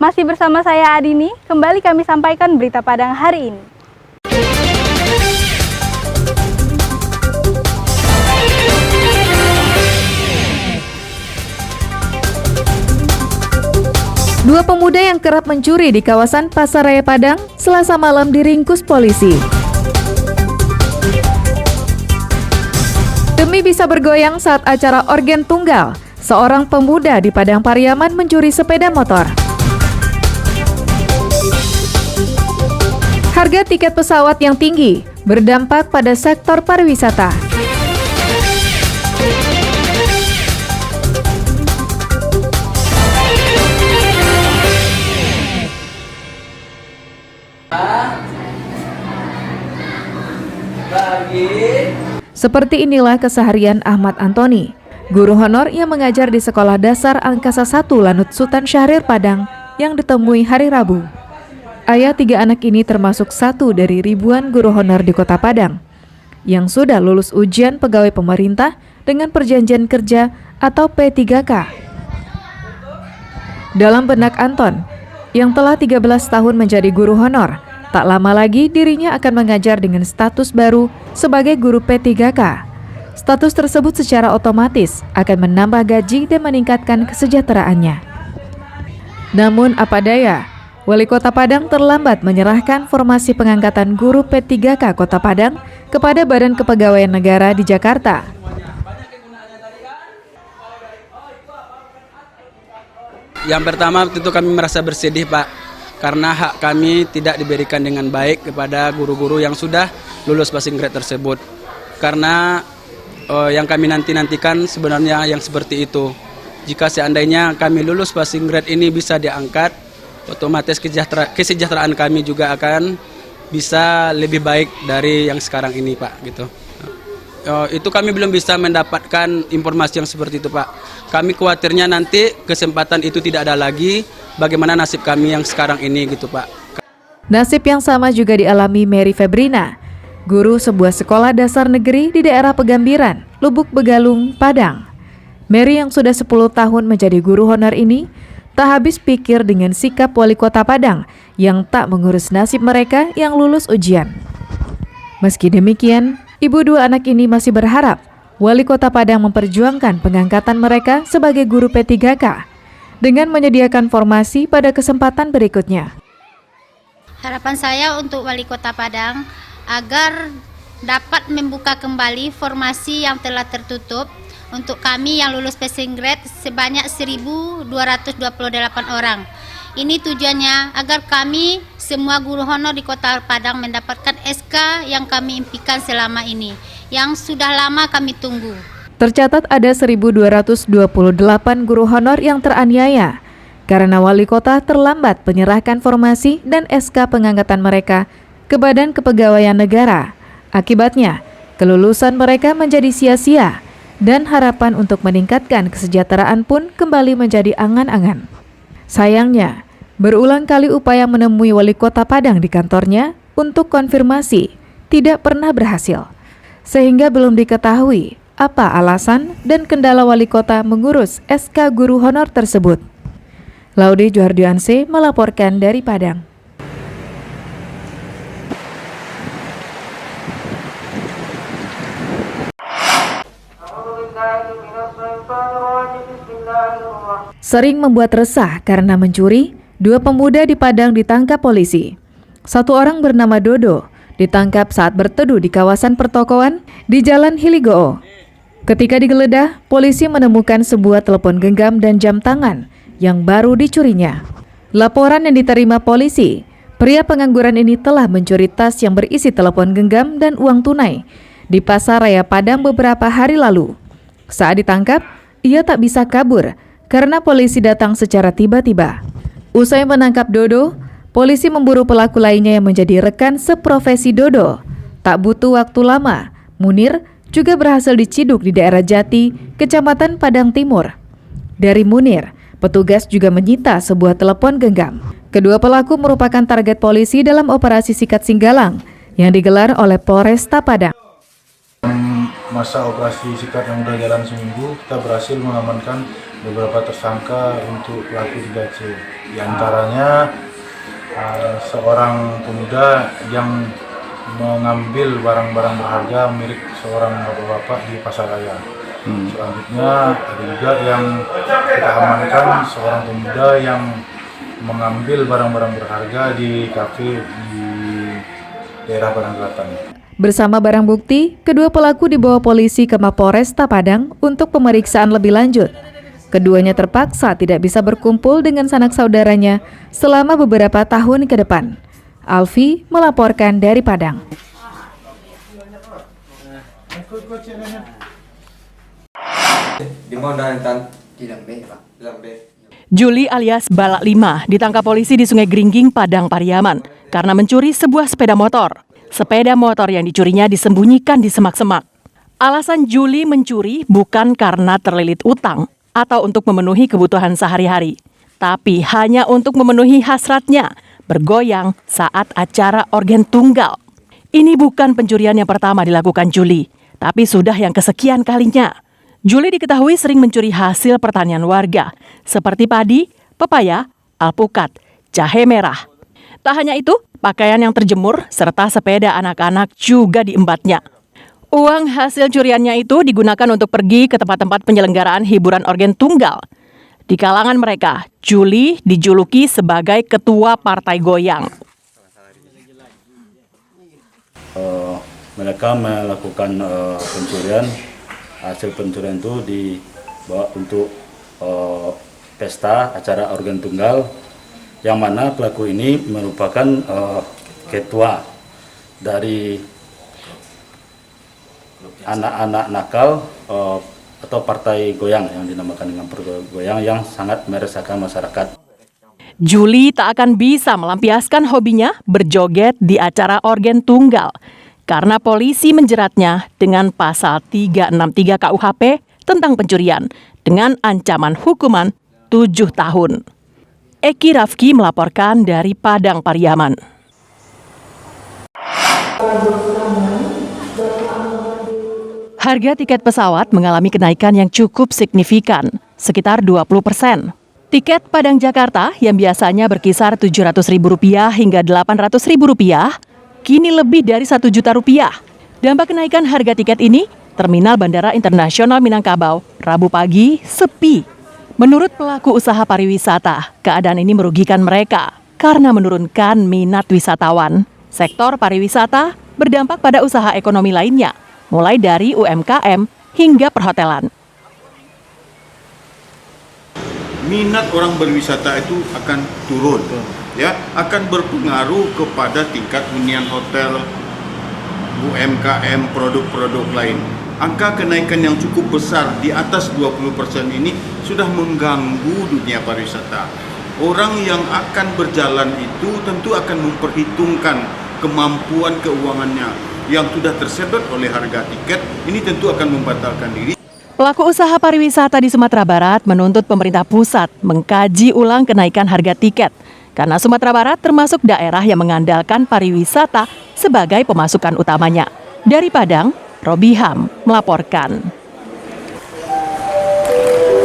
Masih bersama saya Adini, kembali kami sampaikan berita Padang hari ini. Dua pemuda yang kerap mencuri di kawasan Pasar Raya Padang Selasa malam diringkus polisi. Demi bisa bergoyang saat acara organ tunggal, seorang pemuda di Padang Pariaman mencuri sepeda motor. Harga tiket pesawat yang tinggi berdampak pada sektor pariwisata. Seperti inilah keseharian Ahmad Antoni, guru honor yang mengajar di Sekolah Dasar Angkasa 1 Lanut Sultan Syahrir Padang yang ditemui hari Rabu. Ayah 3 anak ini termasuk satu dari ribuan guru honor di Kota Padang yang sudah lulus ujian pegawai pemerintah dengan perjanjian kerja atau P3K. Dalam benak Anton, yang telah 13 tahun menjadi guru honor, tak lama lagi dirinya akan mengajar dengan status baru sebagai guru P3K. Status tersebut secara otomatis akan menambah gaji dan meningkatkan kesejahteraannya. Namun apa daya, Wali Kota Padang terlambat menyerahkan formasi pengangkatan guru P3K Kota Padang kepada Badan Kepegawaian Negara di Jakarta. Yang pertama tentu kami merasa bersedih, Pak, karena hak kami tidak diberikan dengan baik kepada guru-guru yang sudah lulus passing grade tersebut. Karena yang kami nantikan sebenarnya yang seperti itu. Jika seandainya kami lulus passing grade ini bisa diangkat, otomatis kesejahteraan kami juga akan bisa lebih baik dari yang sekarang ini, Pak, gitu. Itu kami belum bisa mendapatkan informasi yang seperti itu, Pak. Kami khawatirnya nanti kesempatan itu tidak ada lagi. Bagaimana nasib kami yang sekarang ini, gitu, Pak. Nasib yang sama juga dialami Mary Febrina, guru sebuah sekolah dasar negeri di daerah Pegambiran, Lubuk Begalung, Padang. Mary yang sudah 10 tahun menjadi guru honor ini tak habis pikir dengan sikap Wali Kota Padang yang tak mengurus nasib mereka yang lulus ujian. Meski demikian, ibu 2 anak ini masih berharap Wali Kota Padang memperjuangkan pengangkatan mereka sebagai guru P3K dengan menyediakan formasi pada kesempatan berikutnya. Harapan saya untuk Wali Kota Padang agar dapat membuka kembali formasi yang telah tertutup untuk kami yang lulus passing grade sebanyak 1.228 orang. Ini tujuannya agar kami semua guru honor di Kota Padang mendapatkan SK yang kami impikan selama ini, yang sudah lama kami tunggu. Tercatat ada 1.228 guru honor yang teraniaya karena wali kota terlambat menyerahkan formasi dan SK pengangkatan mereka ke Badan Kepegawaian Negara. Akibatnya, kelulusan mereka menjadi sia-sia dan harapan untuk meningkatkan kesejahteraan pun kembali menjadi angan-angan. Sayangnya, berulang kali upaya menemui Wali Kota Padang di kantornya untuk konfirmasi tidak pernah berhasil, sehingga belum diketahui apa alasan dan kendala Wali Kota mengurus SK Guru Honor tersebut. Laude Juhardianse melaporkan dari Padang. Sering membuat resah karena mencuri, 2 pemuda di Padang ditangkap polisi. 1 orang bernama Dodo ditangkap saat berteduh di kawasan pertokoan di Jalan Hiligoo. Ketika digeledah, polisi menemukan sebuah telepon genggam dan jam tangan yang baru dicurinya. Laporan yang diterima polisi, pria pengangguran ini telah mencuri tas yang berisi telepon genggam dan uang tunai di Pasar Raya Padang beberapa hari lalu. Saat ditangkap, ia tak bisa kabur karena polisi datang secara tiba-tiba. Usai menangkap Dodo, polisi memburu pelaku lainnya yang menjadi rekan seprofesi Dodo. Tak butuh waktu lama, Munir juga berhasil diciduk di daerah Jati, Kecamatan Padang Timur. Dari Munir, petugas juga menyita sebuah telepon genggam. Kedua pelaku merupakan target polisi dalam operasi Sikat Singgalang yang digelar oleh Polresta Padang. Masa operasi sikat yang sudah jalan seminggu, kita berhasil mengamankan beberapa tersangka untuk pelaku 3C. Di antaranya seorang pemuda yang mengambil barang-barang berharga milik seorang bapak-bapak di pasar raya. Selanjutnya ada juga yang kita amankan seorang pemuda yang mengambil barang-barang berharga di kafe di daerah Padang Selatan. Bersama barang bukti, kedua pelaku dibawa polisi ke Mapolresta Padang untuk pemeriksaan lebih lanjut. Keduanya terpaksa tidak bisa berkumpul dengan sanak saudaranya selama beberapa tahun ke depan. Alfi melaporkan dari Padang. Juli alias Balak 5 ditangkap polisi di Sungai Gringging, Padang Pariaman karena mencuri sebuah sepeda motor. Sepeda motor yang dicurinya disembunyikan di semak-semak. Alasan Juli mencuri bukan karena terlilit utang atau untuk memenuhi kebutuhan sehari-hari, tapi hanya untuk memenuhi hasratnya bergoyang saat acara organ tunggal. Ini bukan pencurian yang pertama dilakukan Juli, tapi sudah yang kesekian kalinya. Juli diketahui sering mencuri hasil pertanian warga, seperti padi, pepaya, alpukat, jahe merah. Tak hanya itu, pakaian yang terjemur serta sepeda anak-anak juga diembatnya. Uang hasil curiannya itu digunakan untuk pergi ke tempat-tempat penyelenggaraan hiburan organ tunggal. Di kalangan mereka, Juli dijuluki sebagai ketua partai goyang. Mereka melakukan pencurian, hasil pencurian itu dibawa untuk pesta acara organ tunggal, yang mana pelaku ini merupakan ketua dari anak-anak nakal atau partai goyang yang dinamakan dengan partai goyang yang sangat meresahkan masyarakat. Juli tak akan bisa melampiaskan hobinya berjoget di acara organ tunggal karena polisi menjeratnya dengan pasal 363 KUHP tentang pencurian dengan ancaman hukuman 7 tahun. Eki Rafki melaporkan dari Padang Pariaman. Harga tiket pesawat mengalami kenaikan yang cukup signifikan, sekitar 20%. Tiket Padang-Jakarta yang biasanya berkisar Rp700.000 hingga Rp800.000, kini lebih dari Rp1.000.000. Dampak kenaikan harga tiket ini, Terminal Bandara Internasional Minangkabau, Rabu pagi, sepi. Menurut pelaku usaha pariwisata, keadaan ini merugikan mereka karena menurunkan minat wisatawan. Sektor pariwisata berdampak pada usaha ekonomi lainnya, mulai dari UMKM hingga perhotelan. Minat orang berwisata itu akan turun, ya, akan berpengaruh kepada tingkat hunian hotel, UMKM, produk-produk lain. Angka kenaikan yang cukup besar di atas 20% ini sudah mengganggu dunia pariwisata. Orang yang akan berjalan itu tentu akan memperhitungkan kemampuan keuangannya yang sudah tersedot oleh harga tiket, ini tentu akan membatalkan diri. Pelaku usaha pariwisata di Sumatera Barat menuntut pemerintah pusat mengkaji ulang kenaikan harga tiket karena Sumatera Barat termasuk daerah yang mengandalkan pariwisata sebagai pemasukan utamanya. Dari Padang, Robiham melaporkan.